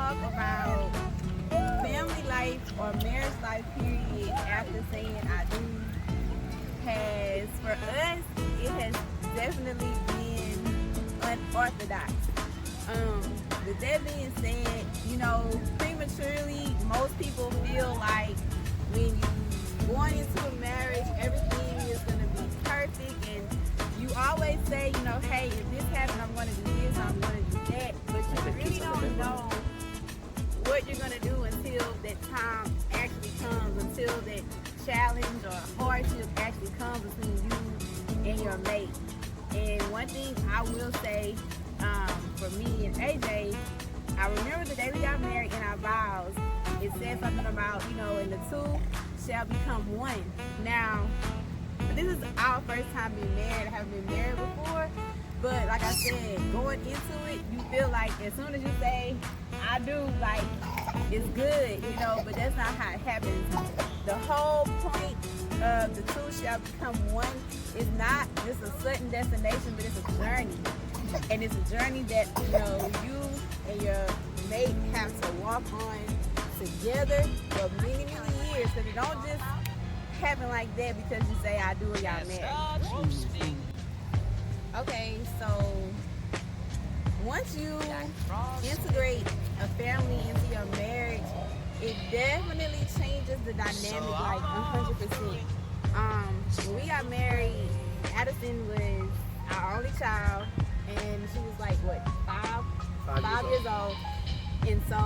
talk about family life or marriage life period after saying I do has, for us, it has definitely been unorthodox. With that being said, prematurely, most people feel like when you going into a marriage, everything is going to be perfect, and you always say, hey, if this happens, I'm going to do this, I'm going to do that, but you really don't know what you're going to do until that time actually comes, until that challenge or hardship actually comes between you and your mate. And one thing I will say, for me and AJ, I remember the day we got married in our vows, it said something about, and the two shall become one. Now, this is our first time being married. I haven't been married before, but like I said, going into it, you feel like as soon as you say, I do, like, it's good, but that's not how it happens. The whole point of the two shall become one is not just a certain destination, but it's a journey. And it's a journey that, you and your mate have to walk on together for many, many years. Because it don't just happen like that because you say I do or y'all married. Okay, so once you integrate a family into your marriage, it definitely changes the dynamic like 100%. When we got married, Addison was our only child, and she was like, what, five years old. And so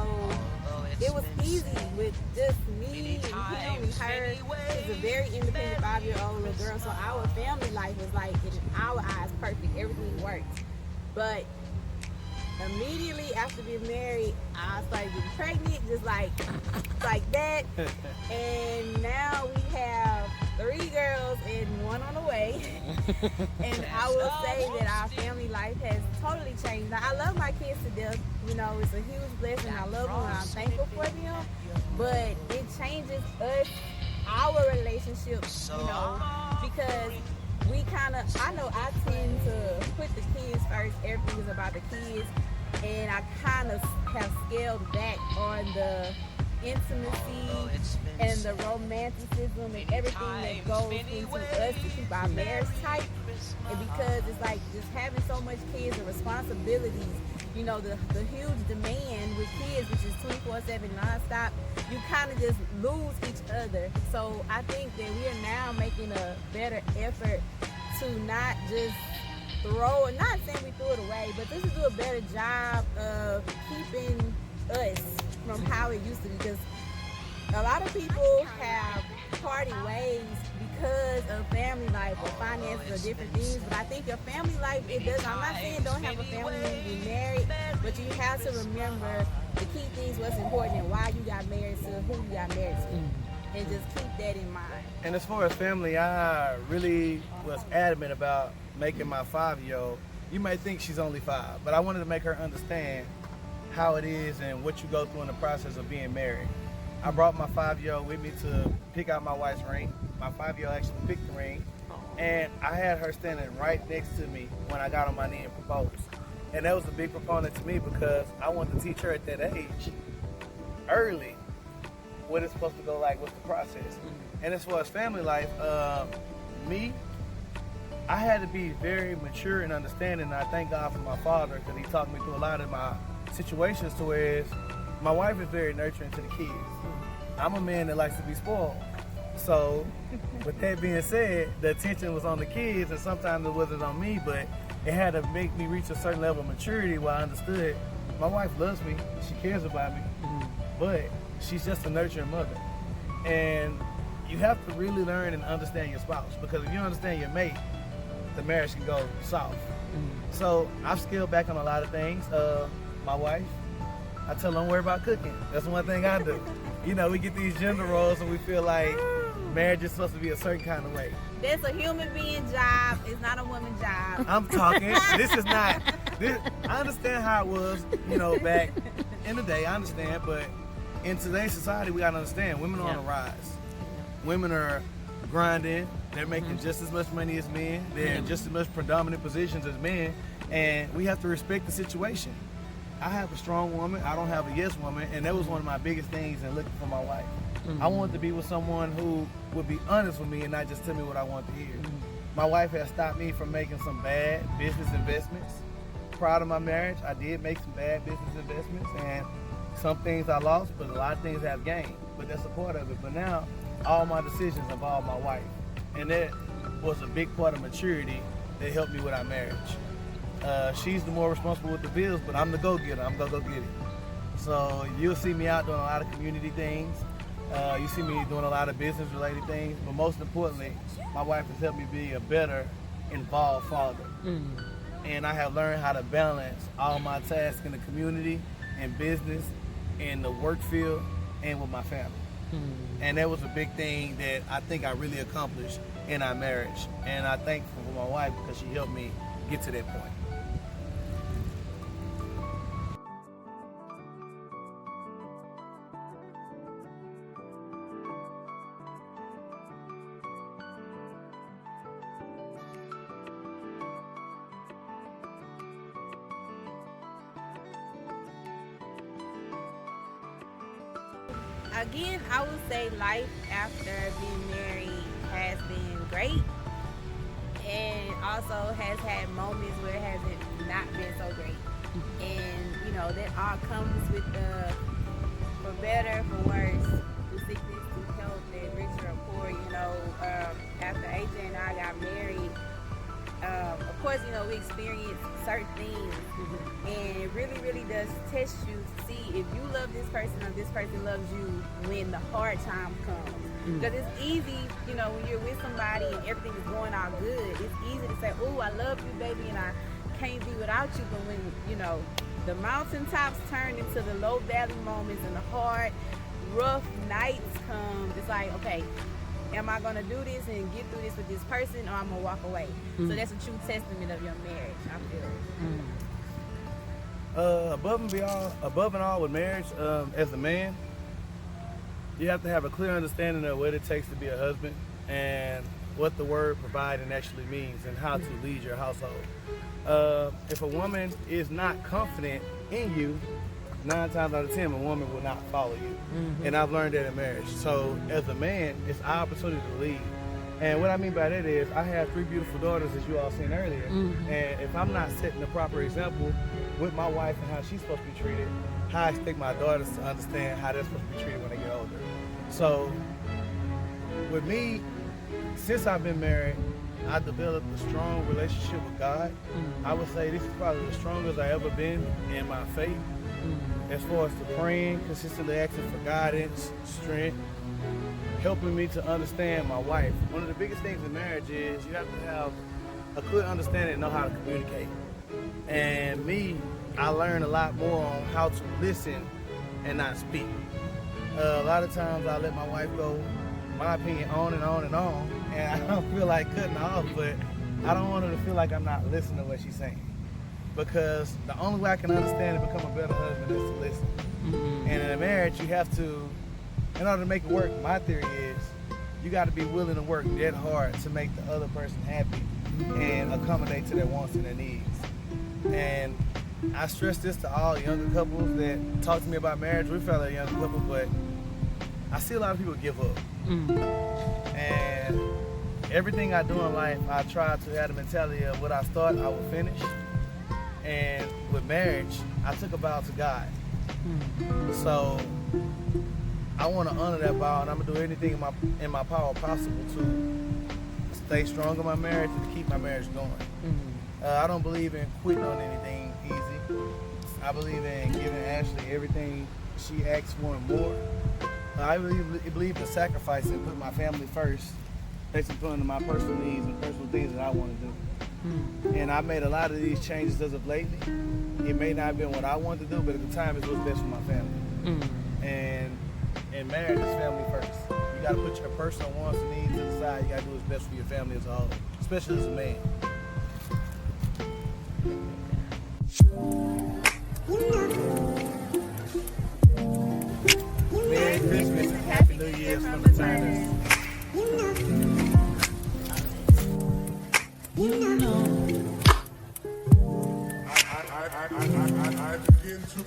it was easy with just me and him and her. She's a very independent 5-year-old little girl, so our family life was like, in our eyes, perfect. Everything worked. But immediately after being married, I started getting pregnant, just like that. And now we have 3 girls and 1 on the way. And I will say that our family life has totally changed. Now, I love my kids to death. It's a huge blessing. I love them and I'm thankful for them. But it changes our relationship, because I tend to put the kids first. Everything is about the kids. And I kind of have scaled back on the intimacy and the romanticism and everything that goes into us to keep our marriage tight. And because it's like just having so much kids and responsibilities, the huge demand with kids, which is 24/7 nonstop, you kind of just lose each other. So I think that we are now making a better effort to not just not saying we threw it away, but just to do a better job of keeping us from how it used to be. Because a lot of people have parted ways because of family life or finances or different things. But I think your family life, it does. I'm not saying don't have a family when you get married, but you have to remember the key things, what's important, and why you got married to who you got married to. And just keep that in mind. And as far as family, I really was adamant about making my 5-year-old. You might think she's only 5, but I wanted to make her understand how it is and what you go through in the process of being married. I brought my 5-year-old with me to pick out my wife's ring. My 5-year-old actually picked the ring, and I had her standing right next to me when I got on my knee and proposed. And that was a big proponent to me because I wanted to teach her at that age, early, what it's supposed to go like, what's the process. And as far as family life, I had to be very mature and understanding, and I thank God for my father because he taught me through a lot of my situations to where my wife is very nurturing to the kids. I'm a man that likes to be spoiled. So with that being said, the attention was on the kids and sometimes it wasn't on me, but it had to make me reach a certain level of maturity where I understood my wife loves me, she cares about me, but she's just a nurturing mother. And you have to really learn and understand your spouse, because if you understand your mate, the marriage can go soft. So I've scaled back on a lot of things. My wife, I tell her don't worry about cooking. That's one thing I do. We get these gender roles and we feel like marriage is supposed to be a certain kind of way. That's a human being job. It's not a woman's job. I'm talking. I understand how it was, back in the day. I understand, but in today's society, we gotta understand women are on the rise. Women are grinding. They're making just as much money as men. They're in just as much predominant positions as men, and we have to respect the situation. I have a strong woman. I don't have a yes woman, and that was one of my biggest things in looking for my wife. I wanted to be with someone who would be honest with me and not just tell me what I want to hear. My wife has stopped me from making some bad business investments. Prior to my marriage, I did make some bad business investments, and some things I lost, but a lot of things I've gained. But that's a part of it. But now, all my decisions involve my wife, and that was a big part of maturity that helped me with our marriage. She's the more responsible with the bills, but I'm the go-getter. I'm gonna go get it. So you'll see me out doing a lot of community things. You see me doing a lot of business-related things, but most importantly, my wife has helped me be a better, involved father. And I have learned how to balance all my tasks in the community, and business, in the work field, and with my family. And that was a big thing that I think I really accomplished in our marriage. And I'm thankful for my wife because she helped me get to that point. Again, I would say life after being married has been great, and also has had moments where it hasn't not been so great. And you know, that all comes with for better, for worse, through sickness, through health, and richer or poor. You know, after AJ and I got married, of course, you know, we experienced certain things, and it really, really does test you to see if you love this person or this person loves you when the hard time comes. Because it's easy, you know, when you're with somebody and everything is going out good, it's easy to say, oh, I love you, baby, and I can't be without you. But when, you know, the mountaintops turn into the low valley moments and the hard, rough nights come, it's like, okay, am I going to do this and get through this with this person, or I'm going to walk away? So that's a true testament of your marriage, I feel. Above and all with marriage, as a man, you have to have a clear understanding of what it takes to be a husband and what the word providing actually means and how to lead your household. If a woman is not confident in you, 9 times out of 10, a woman will not follow you. And I've learned that in marriage. So as a man, it's our opportunity to lead. And what I mean by that is, I have 3 beautiful daughters, as you all seen earlier. And if I'm not setting the proper example with my wife and how she's supposed to be treated, how I expect my daughters to understand how they're supposed to be treated when they get older. So with me, since I've been married, I developed a strong relationship with God. I would say this is probably the strongest I've ever been in my faith. As far as the praying, consistently asking for guidance, strength, helping me to understand my wife. One of the biggest things in marriage is you have to have a clear understanding and know how to communicate. And me, I learned a lot more on how to listen and not speak. A lot of times I let my wife go, my opinion, on and on and on, and I don't feel like cutting her off, but I don't want her to feel like I'm not listening to what she's saying. Because the only way I can understand and become a better husband is to listen. And in a marriage, you have to, in order to make it work, my theory is, you got to be willing to work dead hard to make the other person happy and accommodate to their wants and their needs. And I stress this to all younger couples that talk to me about marriage. We're fairly young couple, but I see a lot of people give up. And everything I do in life, I try to have the mentality of what I start, I will finish. And with marriage, I took a vow to God. So I want to honor that vow, and I'm gonna do anything in my power possible to stay strong in my marriage and to keep my marriage going. I don't believe in quitting on anything easy. I believe in giving Ashley everything she asks for and more. I believe in sacrificing, putting my family first, basically putting my personal needs and personal things that I want to do. And I made a lot of these changes as of lately. It may not have been what I wanted to do, but at the time, it's what's best for my family. And in marriage, it's family first. You got to put your personal wants and needs to the side. You got to do what's best for your family as a whole, especially as a man. Merry Christmas and Happy New Year from the Turners. I I begin to